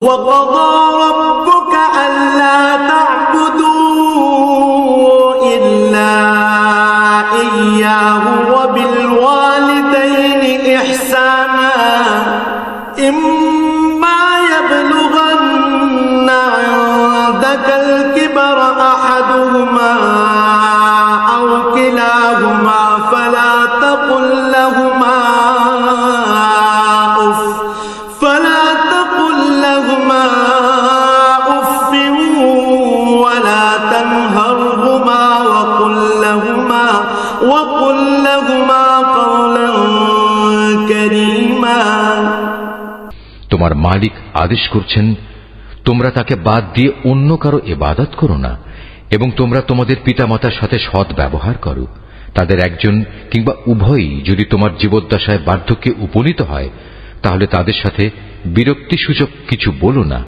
وَقَضَى رَبُّكَ أَلَّا تَعْبُدُوا إِلَّا إِيَّاهُ وَبِالْوَالِدَيْنِ إِحْسَانًا إِمَّا يَبْلُغَنَّ عِندَكَ الْكِبَرَ أَحَدُهُمَا أَوْ كِلَاهُمَا فَلَا تَقُل لَّهُمَا أُفٍّ وَلَا تَنْهَرْهُمَا وَقُل لَّهُمَا قَوْلًا كَرِيمًا। তোমার মালিক আদেশ করছেন, তোমরা তাকে বাদ দিয়ে অন্য কারো ইবাদত করো না এবং তোমরা তোমাদের পিতামাতার সাথে সৎ ব্যবহার করো। তাদের একজন কিংবা উভয়ই যদি তোমার জীবদ্দশায় বার্ধক্যে উপনীত হয় তাহলে তাদের সাথে বিরক্তিসূচক কিছু বলো না।